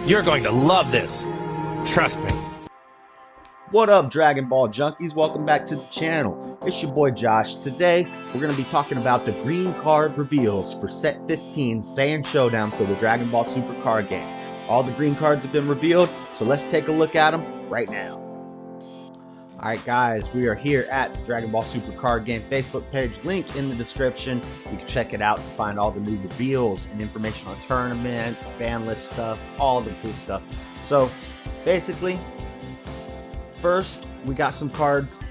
You're going to love this. Trust me. What up, Dragon Ball junkies? Welcome back to the channel. It's your boy Josh. Today, we're going to be talking about the green card reveals for Set 15 Saiyan Showdown for the Dragon Ball Super Card Game. All the green cards have been revealed, so let's take a look at them right now. Alright guys, we are here at the Dragon Ball Super Card Game Facebook page, link in the description. You can check it out to find all the new reveals and information on tournaments, ban list stuff, all the cool stuff. So, basically, first, we got some cards.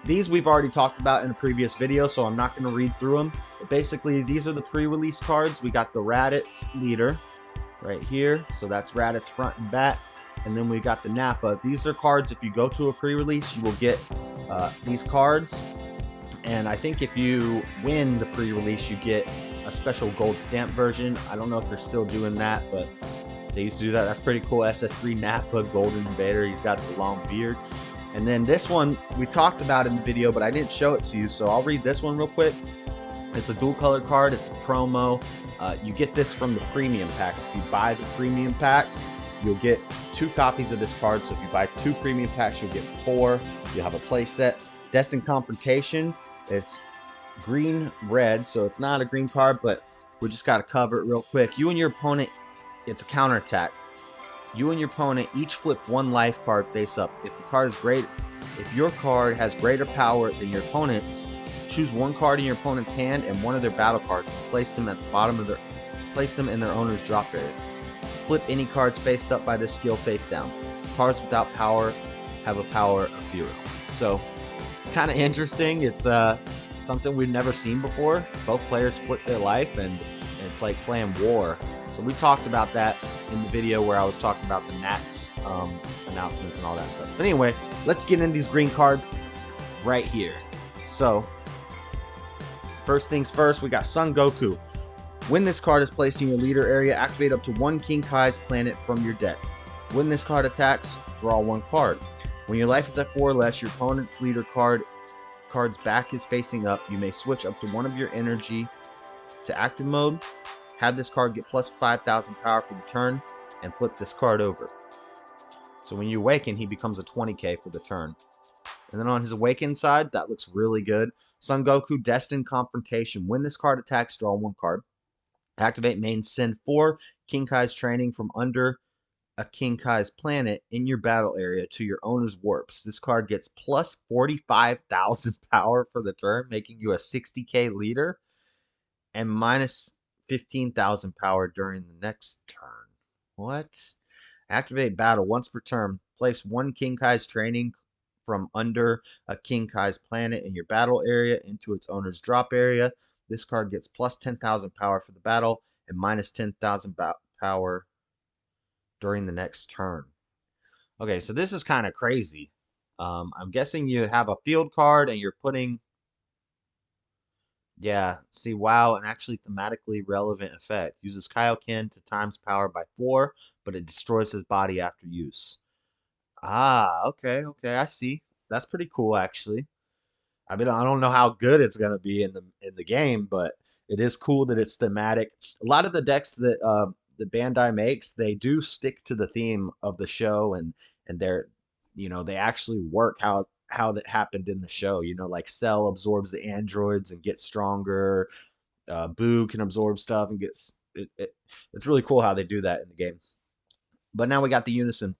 These we've already talked about in a previous video, so I'm not going to read through them. But basically, these are the pre-release cards. We got the Raditz leader right here. So that's Raditz front and back. And then we got the Nappa. These are cards, if you go to a pre-release, you will get these cards. And I think if you win the pre-release, you get a special gold stamp version. I don't know if they're still doing that, but they used to do that. That's pretty cool. SS3 Nappa, Golden Invader. He's got the long beard. And then this one we talked about in the video, but I didn't show it to you, so I'll read this one real quick. It's a dual color card. It's a promo. You get this from the premium packs. If you buy the premium packs, you'll get 2 copies of this card. So if you buy 2 premium packs, you'll get 4. You'll have a play set. Destined Confrontation. It's green red, so it's not a green card, but we just got to cover it real quick. You and your opponent, it's a counterattack. You and your opponent each flip 1 life card face up. If the card is great, if your card has greater power than your opponent's, choose 1 card in your opponent's hand and 1 of their battle cards and place them at the bottom of their, place them in their owner's drop area. Flip any cards faced up by this skill face down. Cards without power have a power of 0. So it's kind of interesting. It's something we've never seen before. Both players flip their life, and it's like playing war. So we talked about that in the video where I was talking about the Nats announcements and all that stuff. But anyway, let's get in these green cards right here. So first things first, we got Son Goku. When this card is placed in your leader area, activate up to 1 King Kai's planet from your deck. When this card attacks, draw 1 card. When your life is at 4 or less, your opponent's leader card's back is facing up. You may switch up to 1 of your energy to active mode. Have this card get plus 5,000 power for the turn, and flip this card over. So when you awaken, he becomes a 20k for the turn. And then on his awakened side, that looks really good. Son Goku, Destined Confrontation. When this card attacks, draw 1 card. Activate main, send 4 King Kai's training from under a King Kai's planet in your battle area to your owner's warps. This card gets plus 45,000 power for the turn, making you a 60k leader, and minus 15,000 power during the next turn. What? Activate battle once per turn. Place 1 King Kai's training from under a King Kai's planet in your battle area into its owner's drop area. This card gets plus 10,000 power for the battle and minus 10,000 power during the next turn. Okay, so this is kind of crazy. I'm guessing you have a field card and you're putting... Yeah, see, wow, an actually thematically relevant effect. Uses Kaioken to times power by 4, but it destroys his body after use. Ah, okay, I see. That's pretty cool, actually. I mean, I don't know how good it's gonna be in the game, but it is cool that it's thematic. A lot of the decks that the Bandai makes, they do stick to the theme of the show, and they're, you know, they actually work how that happened in the show. You know, like Cell absorbs the androids and gets stronger. Boo can absorb stuff and gets it's really cool how they do that in the game. But now we got the Unison.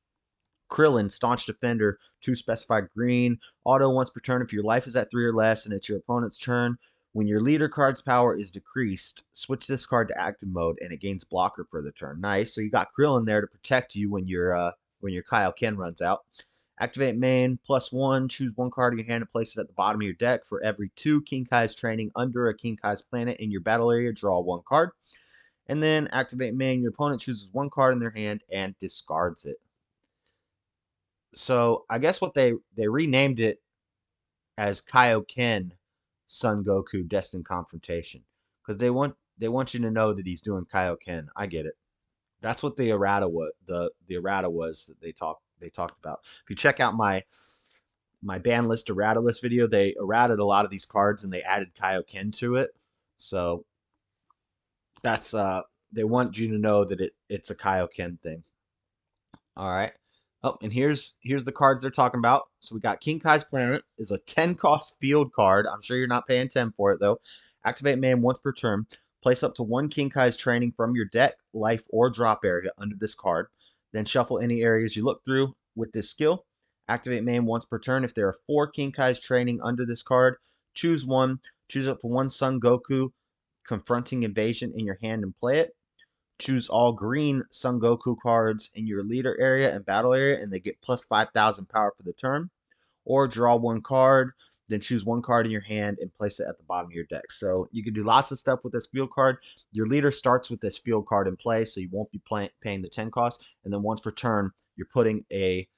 Krillin, Staunch Defender, 2 specified green, auto once per turn if your life is at 3 or less and it's your opponent's turn. When your leader card's power is decreased, switch this card to active mode and it gains blocker for the turn. Nice. So you got Krillin there to protect you when your Kaioken runs out. Activate main, +1, choose 1 card in your hand and place it at the bottom of your deck. For every 2 King Kai's training under a King Kai's planet in your battle area, draw 1 card. And then activate main, your opponent chooses 1 card in their hand and discards it. So I guess what they renamed it as Kaioken Son Goku Destined Confrontation, because they want you to know that he's doing Kaioken. I get it. That's what the errata was. The errata was that they talked about. If you check out my ban list errata list video, they errated a lot of these cards and they added Kaioken to it. So that's they want you to know that it's a Kaioken thing. All right. Oh, and here's the cards they're talking about. So we got King Kai's Planet is a 10 cost field card. I'm sure you're not paying 10 for it though. Activate main once per turn. Place up to one King Kai's training from your deck, life, or drop area under this card. Then shuffle any areas you look through with this skill. Activate main once per turn. If there are 4 King Kai's training under this card, choose one. Choose up to one Son Goku confronting invasion in your hand and play it. Choose all green Son Goku cards in your leader area and battle area, and they get plus 5,000 power for the turn. Or draw one card, then choose one card in your hand and place it at the bottom of your deck. So you can do lots of stuff with this field card. Your leader starts with this field card in play, so you won't be paying the 10 cost. And then once per turn, you're putting a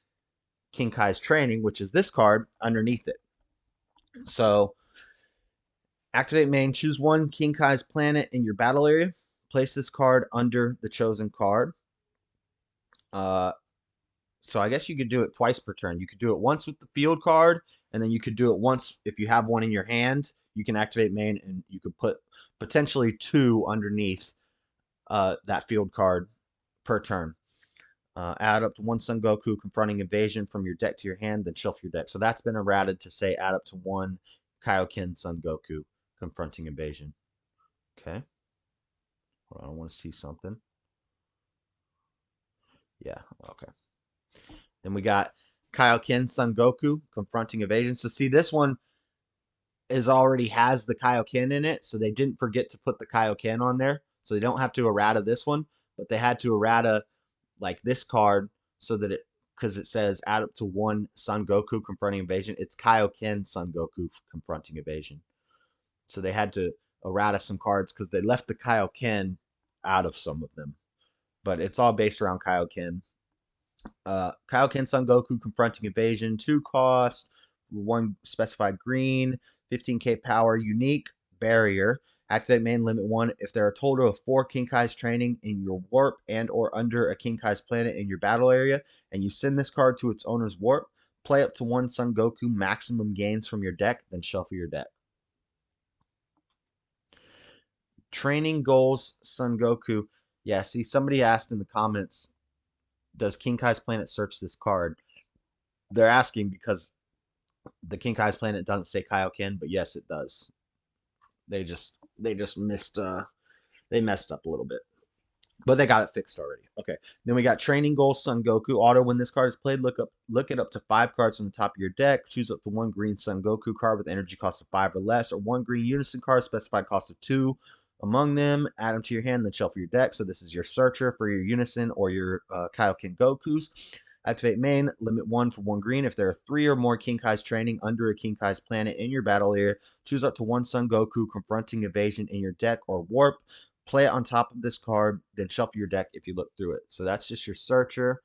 King Kai's Training, which is this card, underneath it. So activate main, choose one King Kai's Planet in your battle area. Place this card under the chosen card. So I guess you could do it twice per turn. You could do it once with the field card, and then you could do it once if you have one in your hand. You can activate main, and you could put potentially 2 underneath that field card per turn. Add up to one Son Goku confronting invasion from your deck to your hand, then shuffle your deck. So that's been errated to say add up to one Kaioken Son Goku confronting invasion. Okay. Hold on, I want to see something. Yeah, okay. Then we got Kaioken Son Goku confronting evasion. So see, this one already has the Kaioken in it, so they didn't forget to put the Kaioken on there. So they don't have to errata this one, but they had to errata like this card so that because it says add up to one Son Goku confronting invasion. It's Kaioken Son Goku confronting evasion. So they had to errata some cards because they left the Kaioken out of some of them. But it's all based around Kaioken. Kaioken Son Goku confronting evasion, 2 cost, 1 specified green, 15k power, unique barrier. Activate main limit 1. If there are a total of 4 King Kai's training in your warp and or under a King Kai's planet in your battle area, and you send this card to its owner's warp, play up to 1 Son Goku maximum gains from your deck, then shuffle your deck. Training goals Son Goku. Yeah, see, somebody asked in the comments, does King Kai's planet search this card? They're asking because the King Kai's planet doesn't say Kaioken, but yes, it does. They just missed they messed up a little bit. But they got it fixed already. Okay. Then we got Training Goals Son Goku. Auto, when this card is played, look it up to 5 cards from the top of your deck. Choose up to 1 green Son Goku card with energy cost of 5 or less, or 1 green Unison card, specified cost of 2 among them. Add them to your hand, then shuffle your deck. So this is your searcher for your Unison or your Kaioken Gokus. Activate main, limit 1 for 1 green. If there are 3 or more King Kai's training under a King Kai's planet in your battle area, choose up to 1 Son Goku confronting evasion in your deck or warp. Play it on top of this card, then shuffle your deck if you look through it. So that's just your searcher.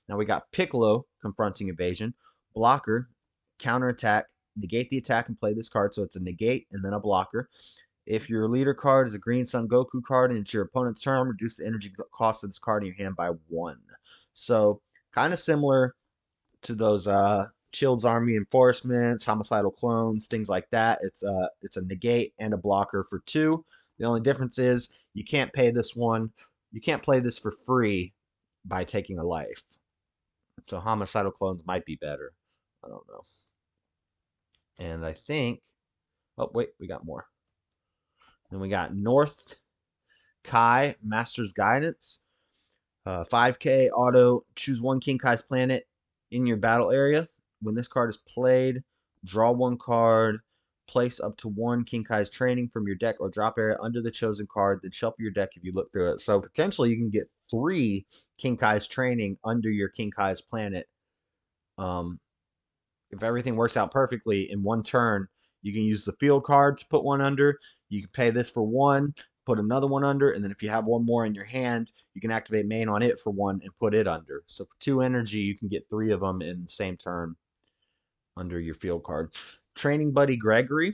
Now we got Piccolo confronting evasion. Blocker, counterattack, negate the attack and play this card. So it's a negate and then a blocker. If your leader card is a green Son Goku card and it's your opponent's turn, reduce the energy cost of this card in your hand by 1. So kind of similar to those Child's Army Enforcements, Homicidal Clones, things like that. It's a negate and a blocker for 2. The only difference is you can't pay this one. You can't play this for free by taking a life. So Homicidal Clones might be better. I don't know. And I think, oh wait, we got more. Then we got North Kai Master's Guidance. 5k auto, choose 1 King Kai's planet in your battle area. When this card is played, draw 1 card, place up to 1 King Kai's training from your deck or drop area under the chosen card, then shuffle your deck if you look through it. So potentially you can get 3 King Kai's training under your King Kai's planet. If everything works out perfectly in 1 turn, you can use the field card to put 1 under. You can pay this for 1, put another 1 under, and then if you have 1 more in your hand, you can activate main on it for 1 and put it under. So for 2 energy, you can get 3 of them in the same turn under your field card. Training Buddy Gregory.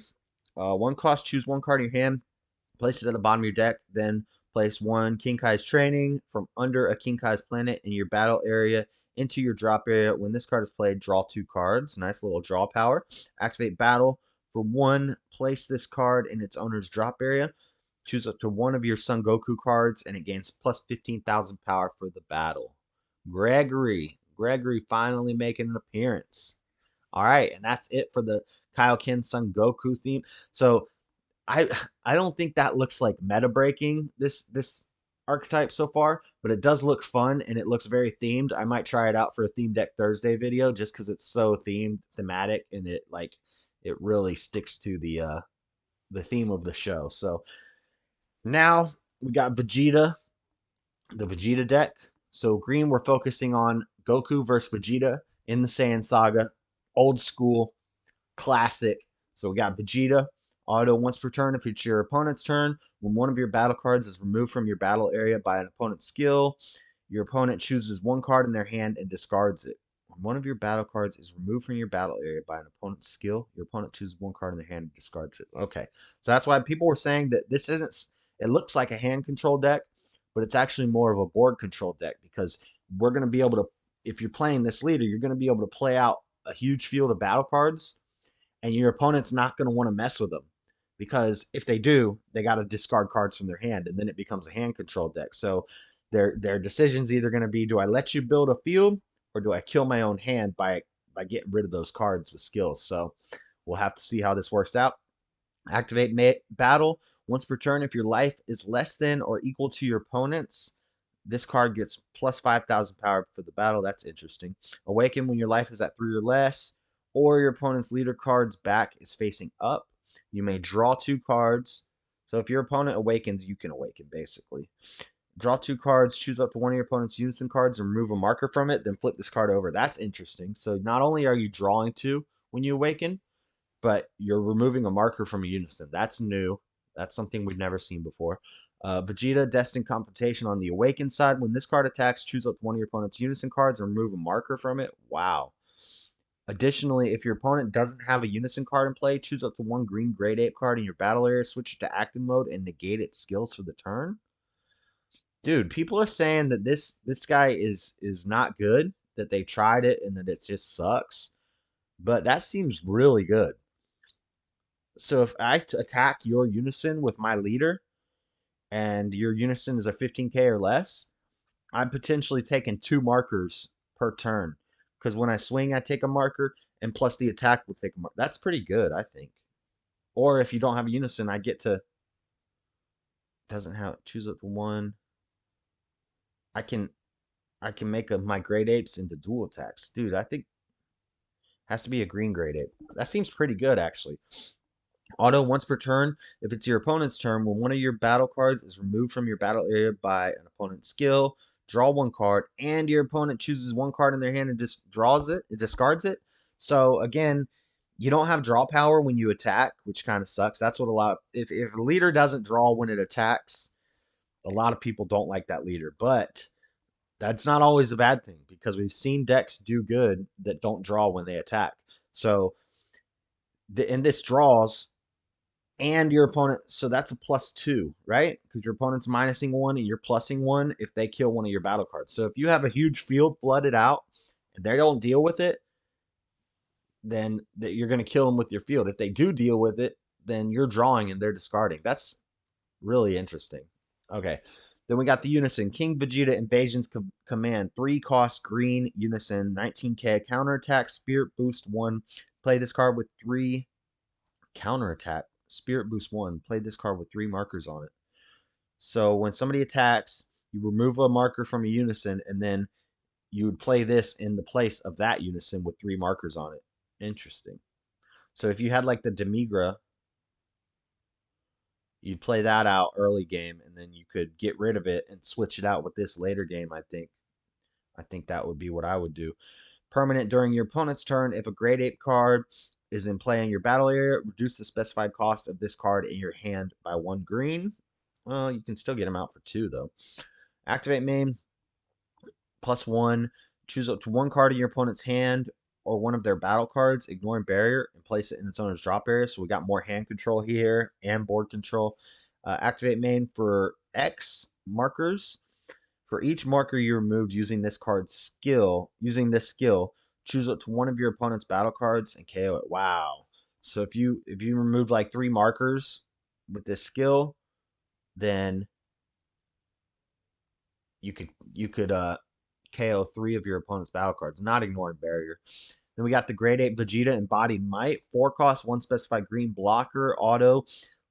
1 cost, choose 1 card in your hand, place it at the bottom of your deck, then place 1 King Kai's training from under a King Kai's planet in your battle area into your drop area. When this card is played, draw 2 cards. Nice little draw power. Activate battle. For 1, place this card in its owner's drop area. Choose up to 1 of your Son Goku cards, and it gains plus 15,000 power for the battle. Gregory. Gregory finally making an appearance. All right, and that's it for the Kaioken Son Goku theme. So I I don't think that looks like meta breaking this archetype so far, but it does look fun and it looks very themed. I might try it out for a Theme Deck Thursday video just because it's so thematic, and it really sticks to the theme of the show. So now we got Vegeta, the Vegeta deck. So green, we're focusing on Goku versus Vegeta in the Saiyan Saga, old school, classic. So we got Vegeta. Auto once per turn. If it's your opponent's turn, when one of your battle cards is removed from your battle area by an opponent's skill, your opponent chooses one card in their hand and discards it. When one of your battle cards is removed from your battle area by an opponent's skill, your opponent chooses one card in their hand and discards it. Okay, so that's why people were saying that this isn't. It looks like a hand control deck, but it's actually more of a board control deck because we're going to be able to. If you're playing this leader, you're going to be able to play out a huge field of battle cards, and your opponent's not going to want to mess with them because if they do, they got to discard cards from their hand, and then it becomes a hand control deck. So their decision's either going to be, do I let you build a field or do I kill my own hand by getting rid of those cards with skills? So we'll have to see how this works out. Activate battle once per turn. If your life is less than or equal to your opponent's, this card gets plus 5,000 power for the battle. That's interesting. Awaken when your life is at 3 or less, or your opponent's leader card's back is facing up. You may draw 2 cards. So if your opponent awakens, you can awaken basically. Draw 2 cards, choose up to one of your opponent's unison cards and remove a marker from it, then flip this card over. That's interesting. So not only are you drawing 2 when you awaken, but you're removing a marker from a unison. That's new. That's something we've never seen before. Vegeta, Destined Confrontation on the Awakened side. When this card attacks, choose up to one of your opponent's unison cards and remove a marker from it. Wow. Additionally, if your opponent doesn't have a unison card in play, choose up to one green Great Ape card in your battle area, switch it to active mode, and negate its skills for the turn. Dude, people are saying that this guy is not good, that they tried it and that it just sucks. But that seems really good. So if I attack your unison with my leader and your unison is a 15k or less, I'm potentially taking 2 markers per turn. Because when I swing, I take a marker, and plus the attack will take a marker. That's pretty good, I think. Or if you don't have a unison, I get to, doesn't have, choose up to one. I can make my great apes into dual attacks. Dude, I think has to be a green great ape. That seems pretty good, actually. Auto once per turn. If it's your opponent's turn, when one of your battle cards is removed from your battle area by an opponent's skill, draw 1 card, and your opponent chooses 1 card in their hand and just discards it. So again, you don't have draw power when you attack, which kind of sucks. That's what a lot. If a leader doesn't draw when it attacks, a lot of people don't like that leader. But that's not always a bad thing because we've seen decks do good that don't draw when they attack. So in this draws and your opponent, so that's a +2, right? Because your opponent's minusing 1 and you're plussing 1 if they kill one of your battle cards. So if you have a huge field flooded out and they don't deal with it, then you're going to kill them with your field. If they do deal with it, then you're drawing and they're discarding. That's really interesting. Okay, then we got the unison. King Vegeta Invasion's Command. 3 cost green unison, 19k counterattack, Spirit Boost 1. Play this card with 3 counterattack. Spirit Boost 1. Play this card with 3 markers on it. So when somebody attacks, you remove a marker from a unison, and then you would play this in the place of that unison with 3 markers on it. Interesting. So if you had like the Demigra, you'd play that out early game, and then you could get rid of it and switch it out with this later game, I think. I think that would be what I would do. Permanent during your opponent's turn. If a Great Ape card is in play in your battle area, reduce the specified cost of this card in your hand by 1 green. Well, you can still get them out for 2, though. Activate main, +1. Choose up to 1 card in your opponent's hand or one of their battle cards, ignoring barrier, and place it in its owner's drop area. So we got more hand control here and board control. Activate main for X markers. For each marker you removed using this skill, choose up to one of your opponent's battle cards and KO it. Wow. So if you removed like 3 markers with this skill, then you could KO 3 of your opponent's battle cards, not ignoring barrier. Then we got the Grade 8 Vegeta Embodied Might. 4 cost, 1 specified green blocker, auto,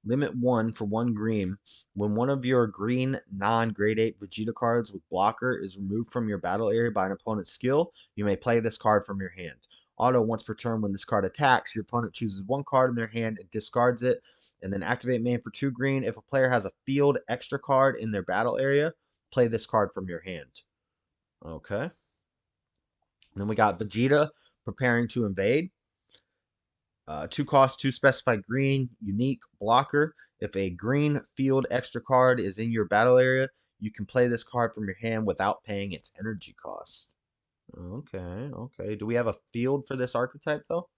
limit 1 for 1 green. When one of your green non-Grade 8 Vegeta cards with blocker is removed from your battle area by an opponent's skill, you may play this card from your hand. Auto, once per turn when this card attacks, your opponent chooses 1 card in their hand and discards it, and then activate main for 2 green. If a player has a field extra card in their battle area, play this card from your hand. Okay. And then we got Vegeta Preparing to Invade. 2 cost, 2 specified green, unique blocker. If a green field extra card is in your battle area, you can play this card from your hand without paying its energy cost. Okay, okay. Do we have a field for this archetype, though?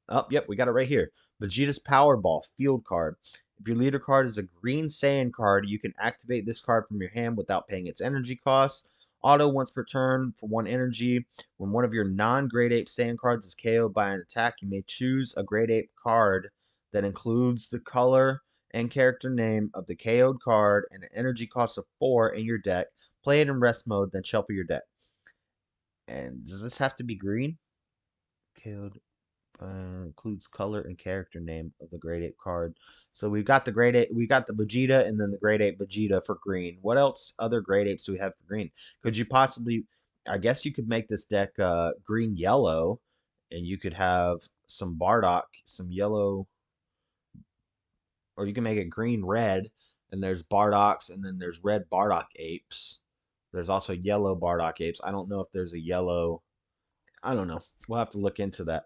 Oh, yep, we got it right here. Vegeta's Powerball, field card. If your leader card is a green Saiyan card, you can activate this card from your hand without paying its energy cost. Auto, once per turn for 1 energy. When one of your non-Grade 8 Saiyan cards is KO'd by an attack, you may choose a Grade 8 card that includes the color and character name of the KO'd card and an energy cost of 4 in your deck. Play it in rest mode, then shuffle your deck. And does this have to be green? KO'd includes color and character name of the Grade 8 card. So we've got the Grade 8, we got the Vegeta and then the Grade 8 Vegeta for green. What else other Grade 8s do we have for green? Could you possibly, I guess you could make this deck green yellow, and you could have some Bardock, some yellow, or you can make it green red, and there's Bardocks, and then there's red Bardock apes. There's also yellow Bardock apes. I don't know if there's a yellow, I don't know. We'll have to look into that.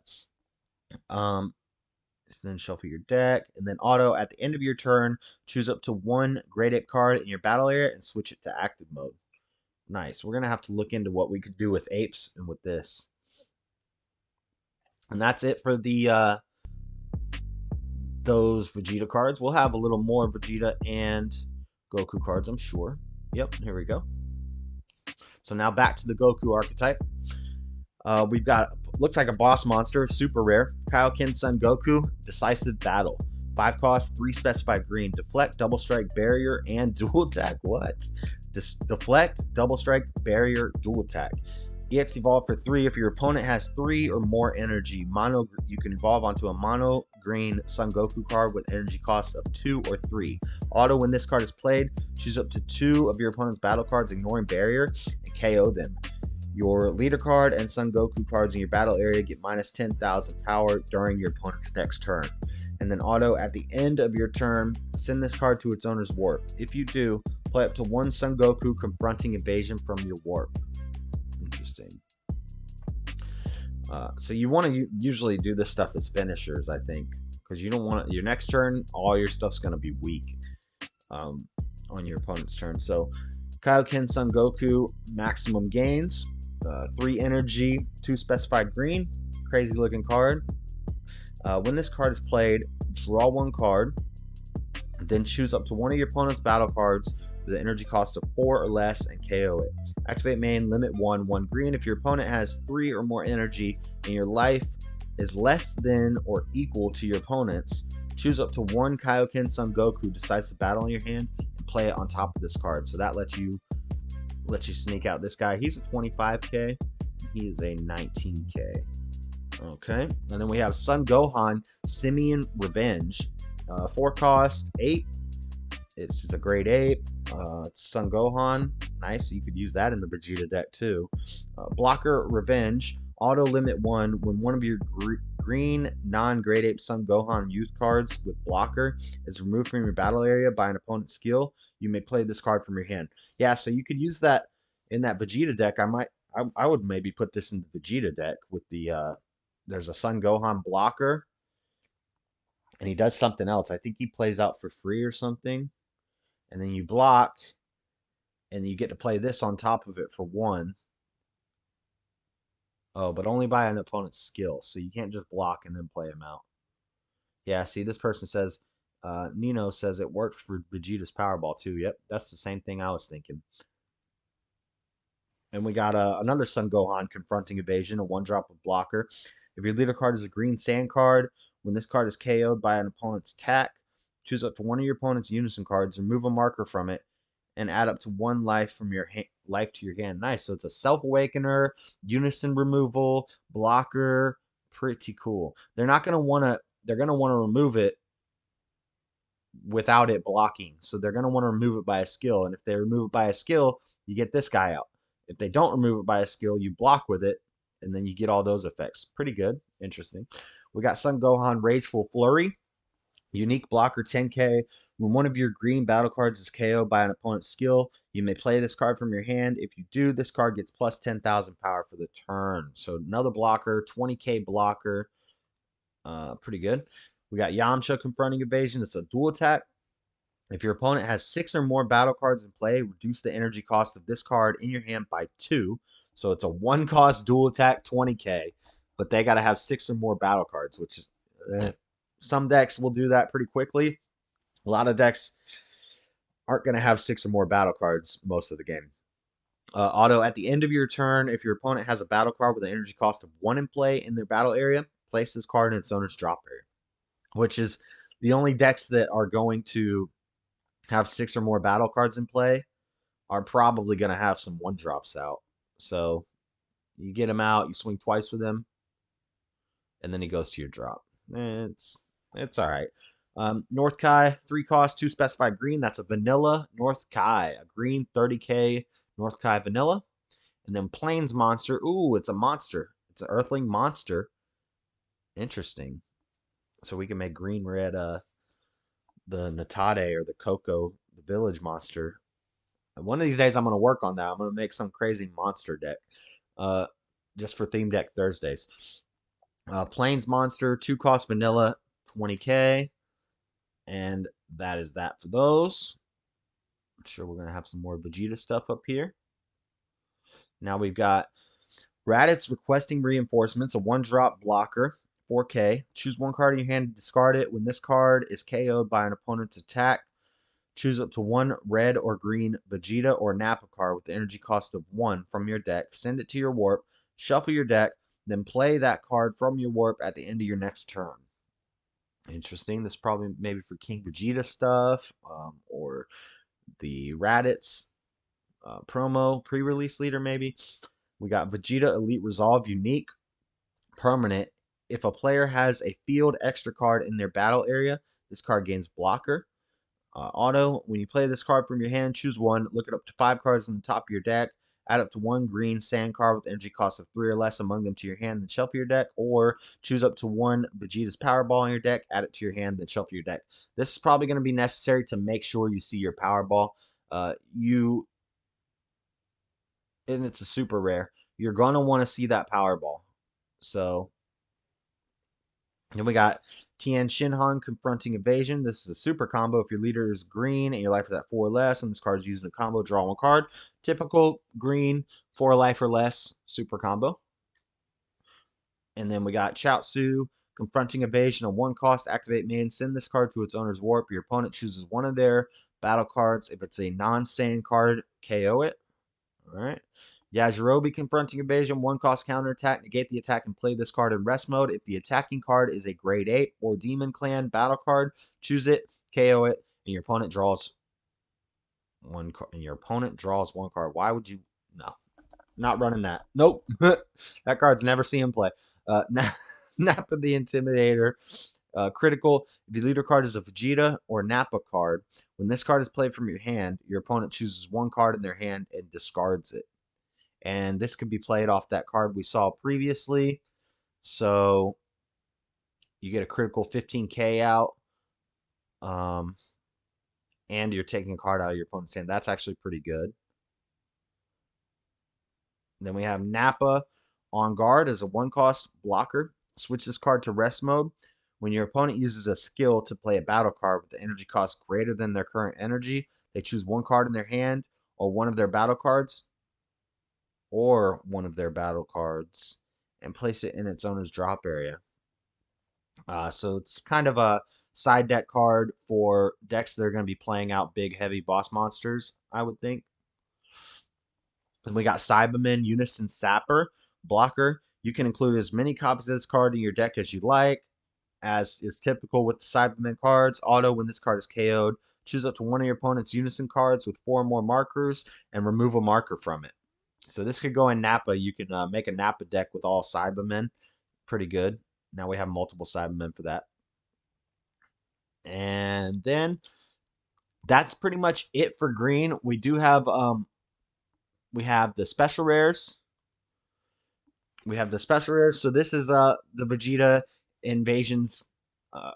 Then shuffle your deck, and then auto, at the end of your turn, choose up to 1 Grade 8 card in your battle area and switch it to active mode. Nice. We're going to have to look into what we could do with apes and with this. And that's it for the those Vegeta cards. We'll have a little more Vegeta and Goku cards, I'm sure. Yep, here we go. So now back to the Goku archetype. We've got, looks like a boss monster, super rare. Kaioken Son Goku, Decisive Battle. 5 cost, 3 specified green. Deflect, Double Strike, Barrier, and Dual Attack. What? Deflect, Double Strike, Barrier, Dual Attack. EX Evolve for 3. If your opponent has 3 or more energy, you can evolve onto a mono green Son Goku card with energy cost of 2 or 3. Auto, when this card is played, choose up to 2 of your opponent's battle cards, ignoring barrier, and KO them. Your leader card and Son Goku cards in your battle area get minus 10,000 power during your opponent's next turn. And then auto, at the end of your turn, send this card to its owner's warp. If you do, play up to 1 Son Goku confronting evasion from your warp. Interesting. So you want to usually do this stuff as finishers, I think, because you don't want your next turn, all your stuff's going to be weak on your opponent's turn. So Kaioken Son Goku, maximum gains. 3 energy, 2 specified green. Crazy looking card. When this card is played, draw 1 card, then choose up to 1 of your opponent's battle cards with an energy cost of 4 or less and KO it. Activate main, limit 1, 1 green. If your opponent has 3 or more energy and your life is less than or equal to your opponent's, choose up to 1 Kaioken Son Goku Decisive Battle in your hand and play it on top of this card. So that lets you sneak out this guy. He's a 25k. He is a 19k. Okay, and then we have Son Gohan Simian Revenge. 4 cost, 8. This is a Grade 8. It's Son Gohan. Nice. You could use that in the Vegeta deck too. Blocker Revenge. Auto limit 1. When one of your green non-Grade 8 Son Gohan youth cards with blocker is removed from your battle area by an opponent's skill, you may play this card from your hand. Yeah, so you could use that in that Vegeta deck. I would maybe put this in the Vegeta deck with the there's a Son Gohan blocker, and he does something else. I think he plays out for free or something, and then you block, and you get to play this on top of it for 1. Oh, but only by an opponent's skill, so you can't just block and then play him out. Yeah, see, this person says, Nino says it works for Vegeta's Powerball too. Yep, that's the same thing I was thinking. And we got another Son Gohan Confronting Evasion, a 1-drop of blocker. If your leader card is a green sand card, when this card is KO'd by an opponent's attack, choose up to 1 of your opponent's unison cards, remove a marker from it, and add up to 1 life from your life to your hand. Nice. So it's a self-awakener, unison removal, blocker. Pretty cool. They're going to want to remove it without it blocking. So they're going to want to remove it by a skill. And if they remove it by a skill, you get this guy out. If they don't remove it by a skill, you block with it, and then you get all those effects. Pretty good. Interesting. We got Son Gohan Rageful Flurry. Unique blocker 10k. When one of your green battle cards is KO'd by an opponent's skill, you may play this card from your hand. If you do, this card gets plus 10,000 power for the turn. So another blocker, 20k blocker. Pretty good. We got Yamcha Confronting Evasion. It's a dual attack. If your opponent has 6 or more battle cards in play, reduce the energy cost of this card in your hand by 2. So it's a 1-cost dual attack, 20k. But they got to have 6 or more battle cards, which is... some decks will do that pretty quickly. A lot of decks aren't going to have 6 or more battle cards most of the game. Auto, at the end of your turn, if your opponent has a battle card with an energy cost of 1 in play in their battle area, place this card in its owner's drop area. Which is the only decks that are going to have 6 or more battle cards in play are probably going to have some 1-drops out. So you get him out, you swing twice with him, and then he goes to your drop. It's all right. North Kai, 3 cost, 2 specified green. That's a vanilla North Kai, a green 30k North Kai vanilla. And then Plains Monster. Ooh, it's a monster. It's an Earthling monster. Interesting. So we can make green red the Natade or the Coco, the village monster. And one of these days I'm going to work on that. I'm going to make some crazy monster deck just for Theme Deck Thursdays. Plains Monster, 2-cost vanilla, 20k. And that is that for those. I'm sure we're going to have some more Vegeta stuff up here. Now we've got Raditz Requesting Reinforcements, a 1-drop blocker, 4k. Choose 1 card in your hand to discard it. When this card is KO'd by an opponent's attack, choose up to 1 red or green Vegeta or Nappa card with the energy cost of 1 from your deck. Send it to your warp, shuffle your deck, then play that card from your warp at the end of your next turn. Interesting. This is probably maybe for King Vegeta stuff, or the Raditz promo pre-release leader maybe. We got Vegeta Elite Resolve Unique permanent. If a player has a field extra card in their battle area, this card gains blocker. Auto, when you play this card from your hand, choose 1, look at up to 5 cards on the top of your deck, add up to 1 green sand card with energy cost of 3 or less among them to your hand, then shuffle your deck, or choose up to 1 Vegeta's Powerball in your deck, add it to your hand, then shuffle your deck. This is probably going to be necessary to make sure you see your Powerball. And it's a super rare. You're going to want to see that Powerball. So, then we got Tien Shinhan Confronting Evasion. This is a super combo. If your leader is green and your life is at 4 or less, and this card is used in a combo, draw 1 card. Typical green, 4 life or less, super combo. And then we got Chaozu Confronting Evasion, a 1-cost, activate main, send this card to its owner's warp. Your opponent chooses 1 of their battle cards. If it's a non-Saiyan card, KO it. All right. Yajirobe Confronting Evasion, 1-cost counterattack. Negate the attack and play this card in rest mode. If the attacking card is a grade 8 or Demon Clan battle card, choose it, KO it, and your opponent draws 1 card. And your opponent draws 1 card. Why would you? No, not running that. Nope. That card's never seen play. Nappa the Intimidator. Critical. If your leader card is a Vegeta or Nappa card, when this card is played from your hand, your opponent chooses 1 card in their hand and discards it. And this could be played off that card we saw previously. So you get a critical 15k out. And you're taking a card out of your opponent's hand. That's actually pretty good. Then we have Nappa on guard as a 1-cost blocker. Switch this card to rest mode. When your opponent uses a skill to play a battle card with the energy cost greater than their current energy, they choose 1 card in their hand or 1 of their battle cards. And place it in its owner's drop area. So it's kind of a side deck card for decks that are going to be playing out big, heavy boss monsters, I would think. Then we got Cyberman Unison Sapper blocker. You can include as many copies of this card in your deck as you like, as is typical with the Cyberman cards. Auto, when this card is KO'd, Choose up to one of your opponent's unison cards with 4 or more markers and remove a marker from it. So this could go in Nappa. You can make a Nappa deck with all Cybermen. Pretty good. Now we have multiple Cybermen for that. And then that's pretty much it for green. We do have the special rares. So this is the Vegeta Invasions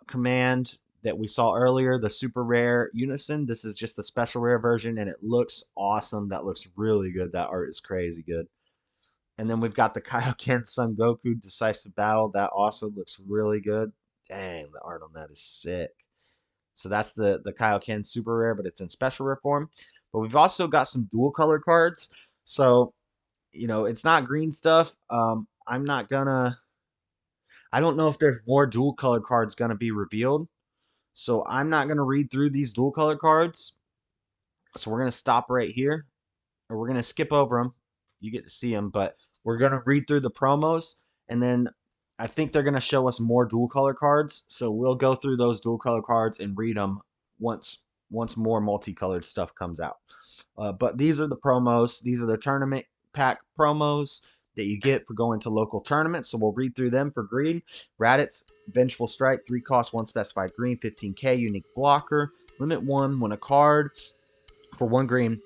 command that we saw earlier, the super rare unison. This is just the special rare version, and it looks awesome. That looks really good. That art is crazy good. And then we've got the Kaioken Son Goku Decisive Battle. That also looks really good. Dang, the art on that is sick. So that's the Kaioken super rare, but it's in special rare form. But we've also got some dual color cards. So, you know, it's not green stuff. I don't know if there's more dual color cards gonna be revealed. So I'm not gonna read through these dual color cards. So we're gonna stop right here, or we're gonna skip over them. You get to see them, but we're gonna read through the promos, and then I think they're gonna show us more dual color cards. So we'll go through those dual color cards and read them once more multicolored stuff comes out. But these are the promos. These are the tournament pack promos that you get for going to local tournaments. So we'll read through them for green. Raditz, Vengeful Strike, 3 cost, 1 specified green, 15k, unique blocker. Limit 1, when a card for 1 green.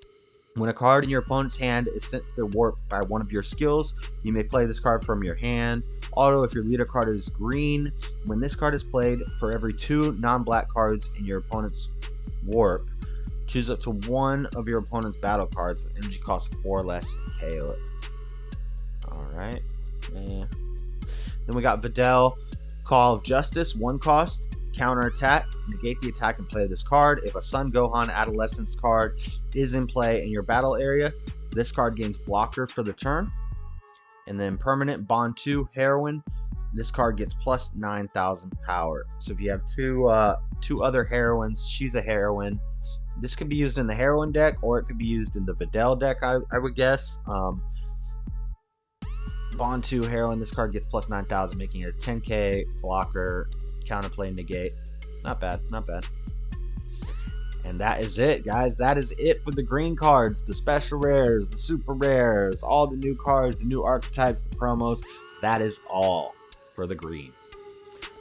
When a card in your opponent's hand is sent to their warp by one of your skills, you may play this card from your hand. Auto, if your leader card is green, when this card is played, for every 2 non-black cards in your opponent's warp, choose up to 1 of your opponent's battle cards. The energy costs 4 less and hail it. Alright. Then we got Videl, Call of Justice, 1 cost, counter attack, negate the attack and play this card. If a Son Gohan Adolescence card is in play in your battle area, this card gains blocker for the turn. And then permanent Bond 2 Heroine, this card gets plus 9,000 power. So if you have two other heroines, she's a heroine. This could be used in the heroine deck, or it could be used in the Videl deck, I would guess. Bond 2 heroine, this card gets plus 9,000, making it a 10k blocker, counterplay, negate. Not bad, not bad. And that is it, guys. That is it for the green cards, the special rares, the super rares, all the new cards, the new archetypes, the promos. That is all for the green.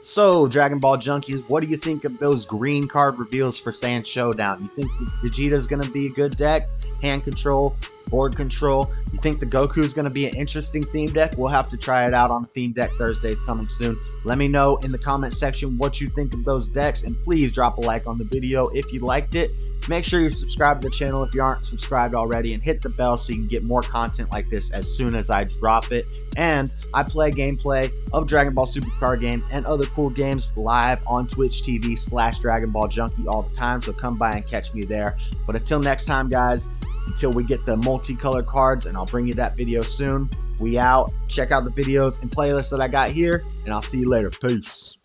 So, Dragon Ball Junkies, what do you think of those green card reveals for Saiyan Showdown? You think Vegeta is going to be a good deck? Hand control, board control. You think the Goku is going to be an interesting theme deck? We'll have to try it out on a theme deck Thursdays coming soon. Let me know in the comment section what you think of those decks, and please drop a like on the video if you liked it. Make sure you subscribe to the channel if you aren't subscribed already, and hit the bell so you can get more content like this as soon as I drop it. And I play gameplay of Dragon Ball Super Card Game and other cool games live on Twitch TV/Dragon Ball Junkie all the time, so come by and catch me there. But until next time, guys, until we get the multicolored cards, and I'll bring you that video soon, we out. Check out the videos and playlists that I got here, and I'll see you later. Peace.